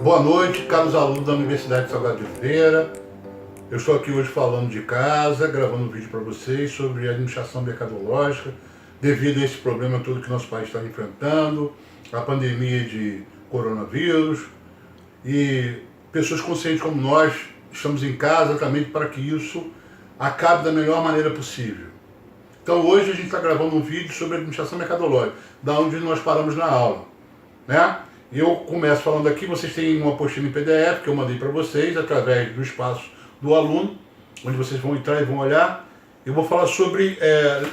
Boa noite, caros alunos da Universidade Salgado de Oliveira. Eu estou aqui hoje falando de casa, gravando um vídeo para vocês sobre administração mercadológica, devido a esse problema todo que nosso país está enfrentando, a pandemia de coronavírus, e pessoas conscientes como nós estamos em casa exatamente para que isso acabe da melhor maneira possível. Então hoje a gente está gravando um vídeo sobre administração mercadológica, da onde nós paramos na aula, né? Eu começo falando aqui, vocês têm uma apostila em PDF que eu mandei para vocês através do espaço do aluno, onde vocês vão entrar e vão olhar. Eu vou falar sobre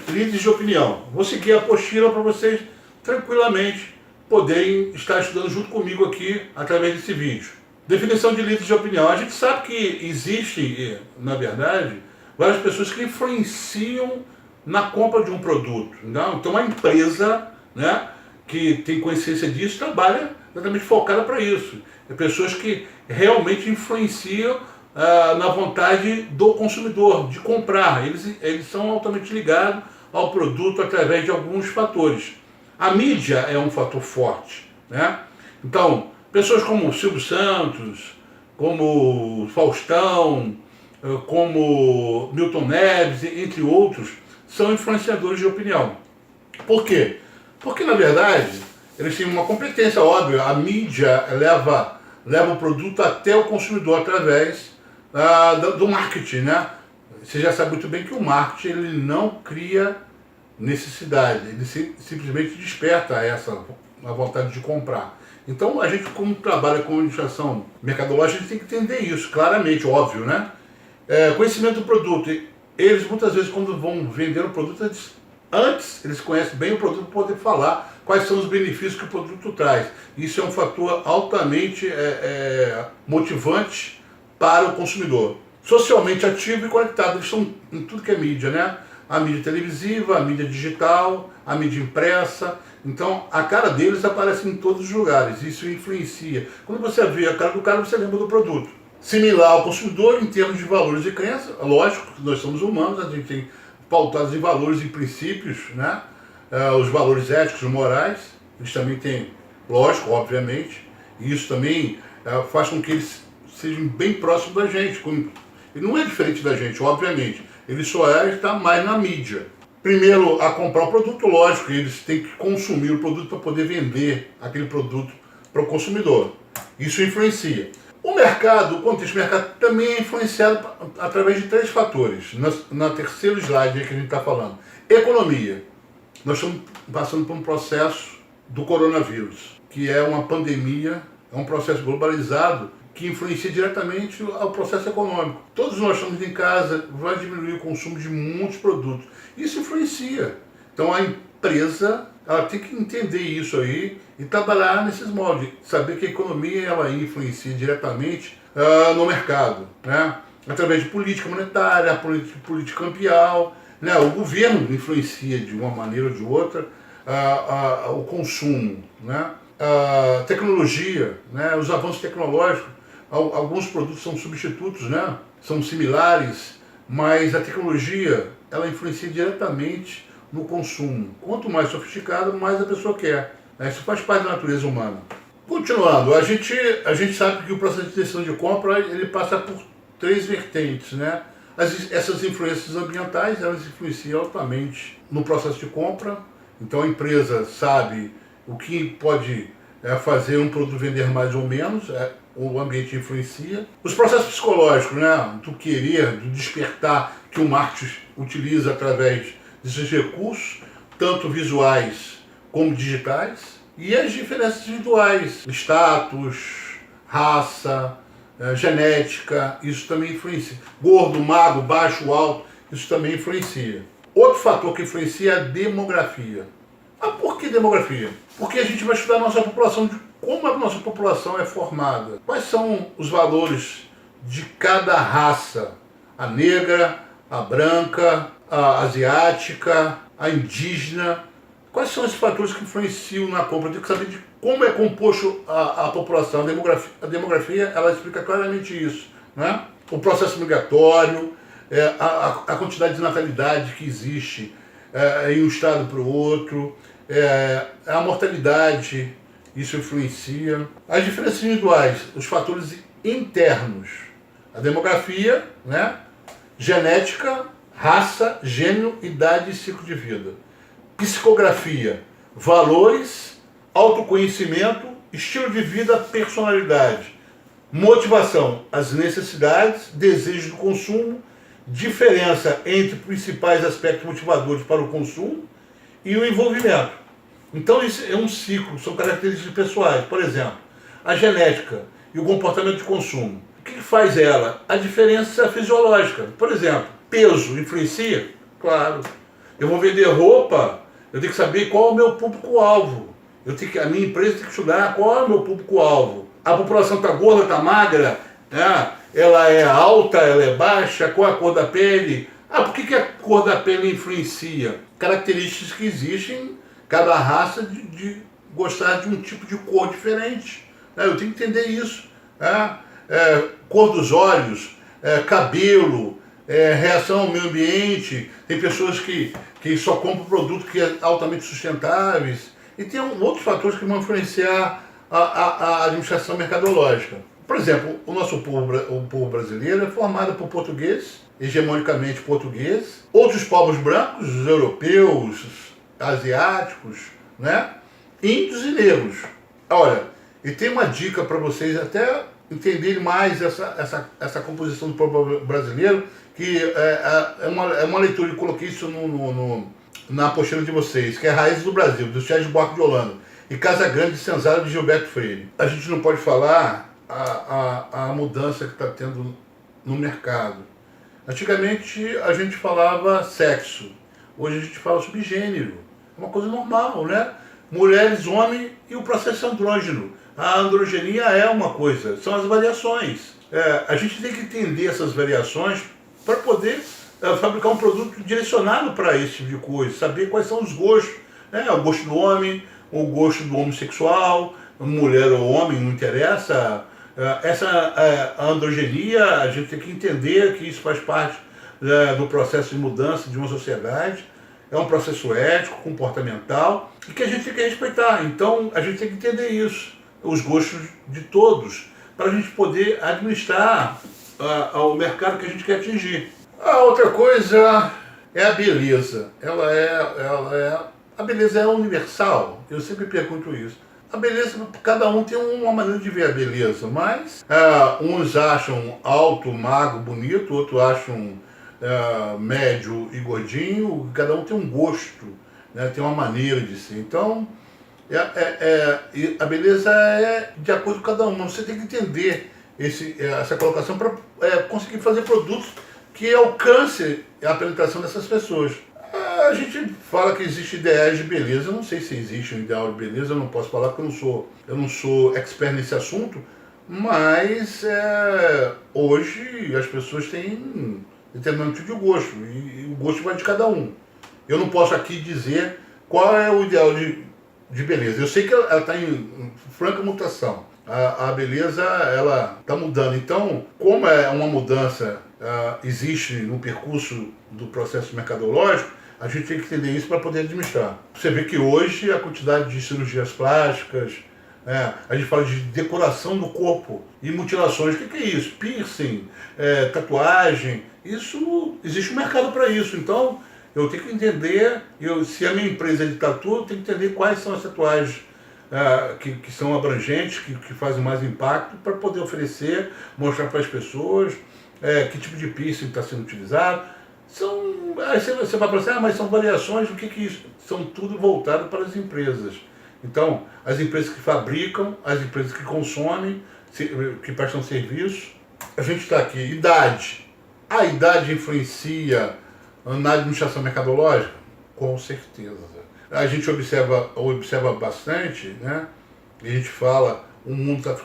líderes de opinião. Vou seguir a apostila para vocês tranquilamente poderem estar estudando junto comigo aqui através desse vídeo. Definição de líderes de opinião. A gente sabe que existe, na verdade, várias pessoas que influenciam na compra de um produto. Então a empresa, né, que tem consciência disso, trabalha exatamente focada para isso. É pessoas que realmente influenciam na vontade do consumidor de comprar. Eles são altamente ligados ao produto através de alguns fatores. A mídia é um fator forte, né? Então, pessoas como Silvio Santos, como Faustão, como Milton Neves, entre outros, são influenciadores de opinião. Por quê? Porque, na verdade, eles têm uma competência óbvia. A mídia leva o produto até o consumidor através do marketing, né? Você já sabe muito bem que o marketing ele não cria necessidade, ele simplesmente desperta a vontade de comprar. Então, a gente, como trabalha com administração mercadológica, a gente tem que entender isso, claramente, óbvio, né? Conhecimento do produto. Eles, muitas vezes, quando vão vender o produto, antes eles conhecem bem o produto para poder falar quais são os benefícios que o produto traz. Isso é um fator altamente motivante para o consumidor. Socialmente ativo e conectado, eles estão em tudo que é mídia, né? A mídia televisiva, a mídia digital, a mídia impressa. Então, a cara deles aparece em todos os lugares, isso influencia. Quando você vê a cara do cara, você lembra do produto. Similar ao consumidor em termos de valores e crenças, lógico que nós somos humanos, a gente tem pautados em valores e princípios, né? Os valores éticos e morais, eles também têm, lógico, obviamente, e isso também faz com que eles sejam bem próximos da gente. Ele não é diferente da gente, obviamente, ele só está mais na mídia. Primeiro, a comprar o produto, lógico, eles têm que consumir o produto para poder vender aquele produto para o consumidor. Isso influencia. O mercado, o contexto do mercado também é influenciado através de três fatores. Na terceiro slide que a gente está falando. Economia. Nós estamos passando por um processo do coronavírus, que é uma pandemia, é um processo globalizado que influencia diretamente ao processo econômico. Todos nós estamos em casa, vai diminuir o consumo de muitos produtos. Isso influencia. Então a empresa ela tem que entender isso aí e trabalhar nesses moldes, saber que a economia ela influencia diretamente no mercado, né? Através de política monetária, política cambial, né? O governo influencia de uma maneira ou de outra o consumo, né? A tecnologia, né? Os avanços tecnológicos, alguns produtos são substitutos, né? São similares, mas a tecnologia ela influencia diretamente no consumo. Quanto mais sofisticado, mais a pessoa quer. Isso faz parte da natureza humana. Continuando, a gente sabe que o processo de decisão de compra ele passa por três vertentes, né? Essas influências ambientais, elas influenciam altamente no processo de compra. Então a empresa sabe o que pode fazer um produto vender mais ou menos, o ambiente influencia. Os processos psicológicos, né? Do querer, do despertar que o marketing utiliza através desses recursos, tanto visuais como digitais, e as diferenças individuais, status, raça, genética, isso também influencia. Gordo, magro, baixo, alto, isso também influencia. Outro fator que influencia é a demografia. Mas por que demografia? Porque a gente vai estudar a nossa população, de como a nossa população é formada. Quais são os valores de cada raça? A negra, a branca, a asiática, a indígena. Quais são esses fatores que influenciam na compra? Tem que saber de como é composto a população. A demografia ela explica claramente isso, né? O processo migratório, a quantidade de natalidade que existe em um estado para o outro, a mortalidade, isso influencia. As diferenças individuais, os fatores internos, a demografia, né? Genética, raça, gênero, idade e ciclo de vida. Psicografia, valores, autoconhecimento, estilo de vida, personalidade. Motivação, as necessidades, desejos do consumo, diferença entre principais aspectos motivadores para o consumo e o envolvimento. Então isso é um ciclo, são características pessoais. Por exemplo, a genética e o comportamento de consumo. O que faz ela? A diferença fisiológica. Por exemplo, peso influencia? Claro. Eu vou vender roupa, eu tenho que saber qual é o meu público-alvo. A minha empresa tem que estudar qual é o meu público-alvo. A população está gorda, está magra, né? Ela é alta, ela é baixa, qual é a cor da pele? Por que a cor da pele influencia? Características que existem, cada raça de gostar de um tipo de cor diferente. Eu tenho que entender isso. Cor dos olhos, cabelo, reação ao meio ambiente. Tem pessoas que só compram produtos que são altamente sustentáveis. E tem outros fatores que vão influenciar a administração mercadológica. Por exemplo, o nosso povo brasileiro é formado por português, hegemonicamente português, outros povos brancos, os europeus, asiáticos, né? Índios e negros. Olha, e tem uma dica para vocês até entenderem mais essa composição do povo brasileiro, que é uma leitura, eu coloquei isso na apostila de vocês, que é Raízes do Brasil, do Sérgio Buarque de Holanda, e Casa Grande de Senzala de Gilberto Freire. A gente não pode falar a mudança que está tendo no mercado. Antigamente a gente falava sexo, hoje a gente fala sobre gênero. É uma coisa normal, né? Mulheres, homem e o processo andrógeno. A androgenia é uma coisa, são as variações. A gente tem que entender essas variações para poder fabricar um produto direcionado para esse tipo de coisa, saber quais são os gostos. O gosto do homem, o gosto do homossexual, mulher ou homem, não interessa. A androgenia, a gente tem que entender que isso faz parte do processo de mudança de uma sociedade. É um processo ético, comportamental, e que a gente tem que respeitar. Então, a gente tem que entender isso, os gostos de todos, para a gente poder administrar o mercado que a gente quer atingir. A outra coisa é a beleza. A beleza é universal. Eu sempre pergunto isso. A beleza, cada um tem uma maneira de ver a beleza, mas uns acham alto, magro, bonito, outros acham médio e gordinho. Cada um tem um gosto, né? Tem uma maneira de ser. Então, a beleza é de acordo com cada um. Você tem que entender essa colocação para conseguir fazer produtos que alcancem a penetração dessas pessoas. A gente fala que existem ideais de beleza. Eu não sei se existe um ideal de beleza, eu não posso falar porque eu não sou expert nesse assunto, mas hoje as pessoas têm determinado tipo de gosto, e o gosto vai de cada um. Eu não posso aqui dizer qual é o ideal de beleza. Eu sei que ela está em franca mutação. A beleza, ela está mudando. Então, como é uma mudança, existe no percurso do processo mercadológico, a gente tem que entender isso para poder administrar. Você vê que hoje a quantidade de cirurgias plásticas, a gente fala de decoração do corpo e mutilações. O que é isso? Piercing, tatuagem, isso existe um mercado para isso. Então, eu tenho que entender, se a minha empresa é de tatu, eu tenho que entender quais são as tatuagens que são abrangentes, que fazem mais impacto, para poder oferecer, mostrar para as pessoas que tipo de piercing está sendo utilizado. Aí você vai falar assim, mas são variações, o que é isso? São tudo voltado para as empresas. Então, as empresas que fabricam, as empresas que consomem, que prestam serviço. A gente está aqui, idade. A idade influencia na administração mercadológica? Com certeza. A gente observa bastante, né? E a gente fala, o mundo está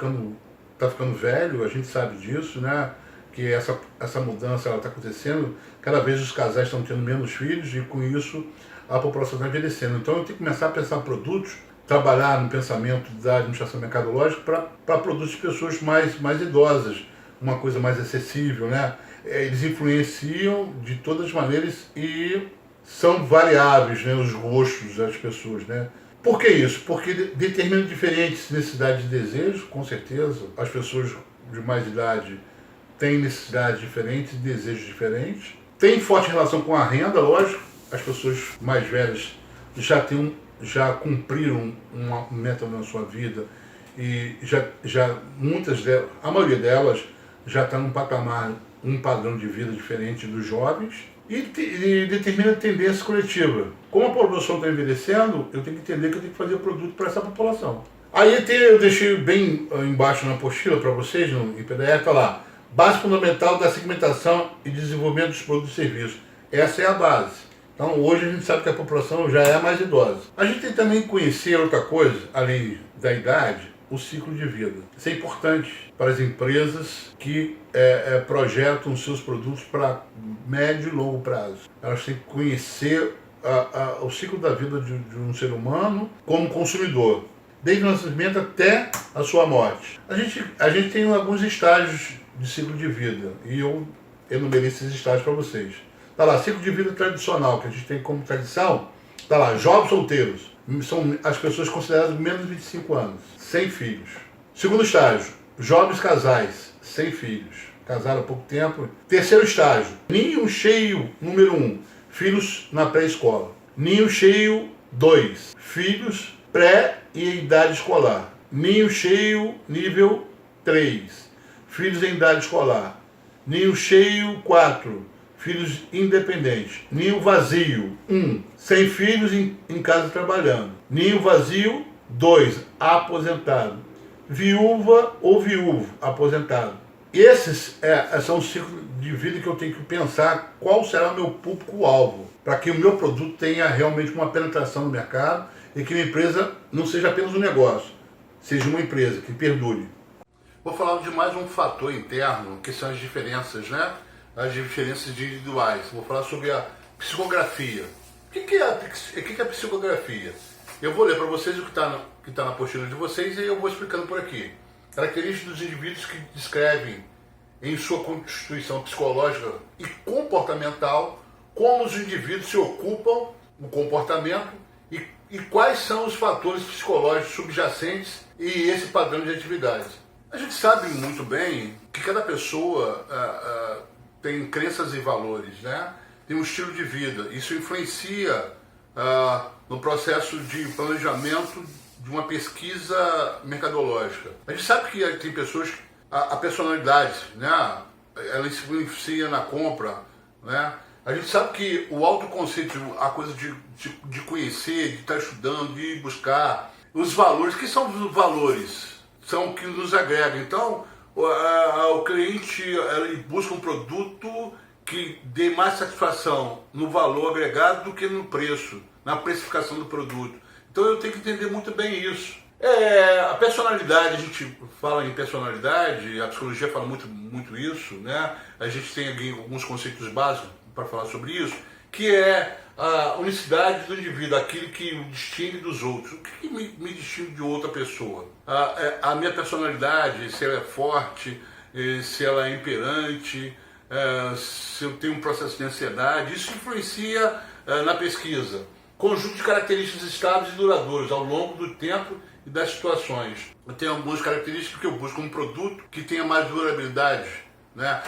ficando velho, a gente sabe disso, né? Que essa mudança está acontecendo, cada vez os casais estão tendo menos filhos e com isso a população está envelhecendo. Então eu tenho que começar a pensar produtos, trabalhar no pensamento da administração mercadológica para produtos de pessoas mais idosas, uma coisa mais acessível, né? Eles influenciam de todas as maneiras e são variáveis, né, os gostos das pessoas, né? Por que isso? Porque determina diferentes necessidades e desejos, com certeza. As pessoas de mais idade têm necessidades diferentes e desejos diferentes. Tem forte relação com a renda, lógico. As pessoas mais velhas já cumpriram uma meta na sua vida e muitas delas, a maioria delas, já está num patamar, um padrão de vida diferente dos jovens. E determina a tendência coletiva. Como a população está envelhecendo, eu tenho que entender que eu tenho que fazer produto para essa população. Aí eu deixei bem embaixo na apostila para vocês, em PDF, está lá, base fundamental da segmentação e desenvolvimento dos produtos e serviços. Essa é a base. Então hoje a gente sabe que a população já é mais idosa. A gente tem também que conhecer outra coisa, além da idade, o ciclo de vida. Isso é importante para as empresas que projetam seus produtos para médio e longo prazo. Elas têm que conhecer o ciclo da vida de um ser humano como consumidor, desde o nascimento até a sua morte. A gente tem alguns estágios de ciclo de vida e eu enumerei esses estágios para vocês. Está lá, ciclo de vida tradicional, que a gente tem como tradição, está lá, jovens solteiros. São as pessoas consideradas menos de 25 anos, sem filhos. Segundo estágio, jovens casais, sem filhos, casaram há pouco tempo. Terceiro estágio, ninho cheio, número 1, filhos na pré-escola. Ninho cheio, 2, filhos pré e idade escolar. Ninho cheio, nível 3, filhos em idade escolar. Ninho cheio, 4, filhos independentes. Ninho vazio, 1, sem filhos em casa trabalhando. Ninho vazio, 2, aposentado. Viúva ou viúvo, aposentado. Esses são os ciclos de vida que eu tenho que pensar qual será o meu público-alvo, para que o meu produto tenha realmente uma penetração no mercado e que minha empresa não seja apenas um negócio, seja uma empresa que perdure. Vou falar de mais um fator interno, que são as diferenças, né? As diferenças individuais. Vou falar sobre a psicografia. O que é a psicografia? Eu vou ler para vocês o que está na apostila de vocês e eu vou explicando por aqui. Características dos indivíduos que descrevem em sua constituição psicológica e comportamental como os indivíduos se ocupam o comportamento e quais são os fatores psicológicos subjacentes e esse padrão de atividade. A gente sabe muito bem que cada pessoa tem crenças e valores, né? Tem um estilo de vida. Isso influencia no processo de planejamento de uma pesquisa mercadológica. A gente sabe que tem pessoas que a personalidade, né? Ela influencia na compra, né? A gente sabe que o autoconceito, a coisa de conhecer, de estar estudando, de buscar os valores, que são os valores? São o que nos agrega. Então, o cliente ele busca um produto que dê mais satisfação no valor agregado do que no preço, na precificação do produto. Então eu tenho que entender muito bem isso. A personalidade, a gente fala em personalidade, a psicologia fala muito isso, né? A gente tem aqui alguns conceitos básicos para falar sobre isso, que é a unicidade do indivíduo, aquilo que o distingue dos outros. O que me distingue de outra pessoa? A minha personalidade, se ela é forte, se ela é imperante, se eu tenho um processo de ansiedade, isso influencia na pesquisa. Conjunto de características estáveis e duradouras ao longo do tempo e das situações. Eu tenho algumas características que eu busco um produto que tenha mais durabilidade, né?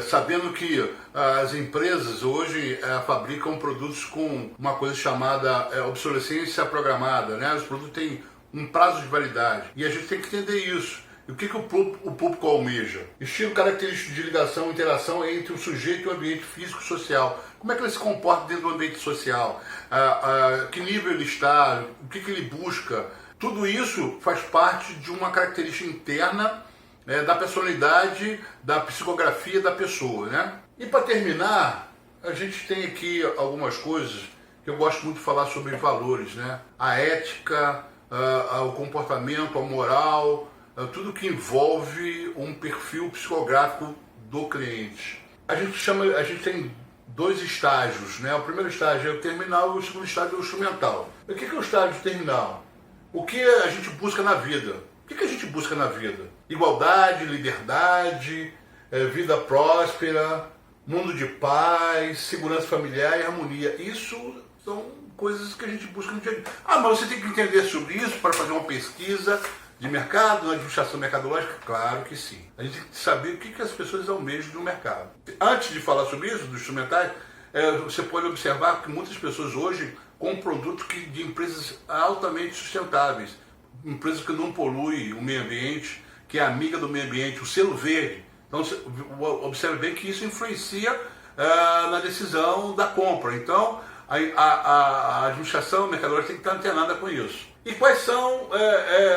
Sabendo que as empresas hoje fabricam produtos com uma coisa chamada obsolescência programada, né? Os produtos têm um prazo de validade e a gente tem que entender isso. E o que o público almeja? Estilo característico de ligação e interação entre o sujeito e o ambiente físico e social. Como é que ele se comporta dentro do ambiente social? Que nível ele está? O que ele busca? Tudo isso faz parte de uma característica interna da personalidade, da psicografia da pessoa, né? E para terminar, a gente tem aqui algumas coisas que eu gosto muito de falar sobre valores, né? A ética, o comportamento, a moral, tudo que envolve um perfil psicográfico do cliente. A gente tem dois estágios, né? O primeiro estágio é o terminal e o segundo estágio é o instrumental. O que é o estágio terminal? O que a gente busca na vida? O que a gente busca na vida? Igualdade, liberdade, vida próspera, mundo de paz, segurança familiar e harmonia. Isso são coisas que a gente busca no dia a dia. Ah, mas você tem que entender sobre isso para fazer uma pesquisa de mercado, na administração mercadológica? Claro que sim. A gente tem que saber o que as pessoas almejam no mercado. Antes de falar sobre isso, dos instrumentais, você pode observar que muitas pessoas hoje compram produtos de empresas altamente sustentáveis, empresas que não poluem o meio ambiente, que é amiga do meio ambiente, o selo verde. Então, observe bem que isso influencia na decisão da compra. Então, a administração mercadológica tem que estar antenada com isso. E quais são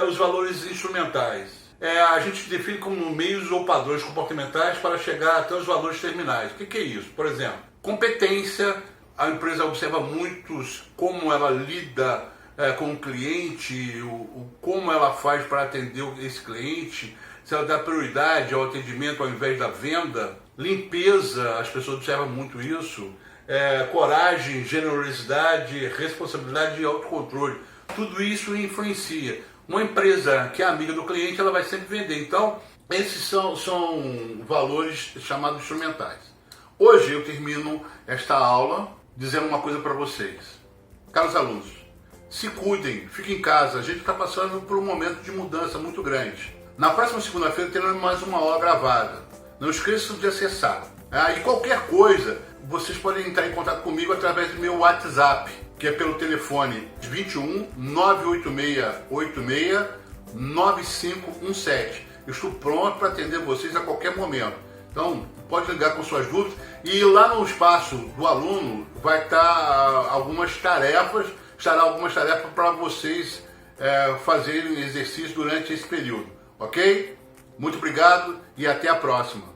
os valores instrumentais? A gente define como meios ou padrões comportamentais para chegar até os valores terminais. O que é isso? Por exemplo, competência. A empresa observa muitos como ela lida com o cliente, como ela faz para atender esse cliente, se ela dá prioridade ao atendimento ao invés da venda. Limpeza, as pessoas observam muito isso. Coragem, generosidade, responsabilidade e autocontrole. Tudo isso influencia. Uma empresa que é amiga do cliente, ela vai sempre vender. Então, esses são valores chamados instrumentais. Hoje eu termino esta aula dizendo uma coisa para vocês. Caros alunos, se cuidem, fiquem em casa. A gente está passando por um momento de mudança muito grande. Na próxima segunda-feira teremos mais uma aula gravada. Não esqueçam de acessar. E qualquer coisa, vocês podem entrar em contato comigo através do meu WhatsApp, que é pelo telefone 21 986 86 9517. Eu estou pronto para atender vocês a qualquer momento. Então, pode ligar com suas dúvidas. E lá no espaço do aluno vai estar algumas tarefas para vocês fazerem exercício durante esse período. Ok? Muito obrigado e até a próxima.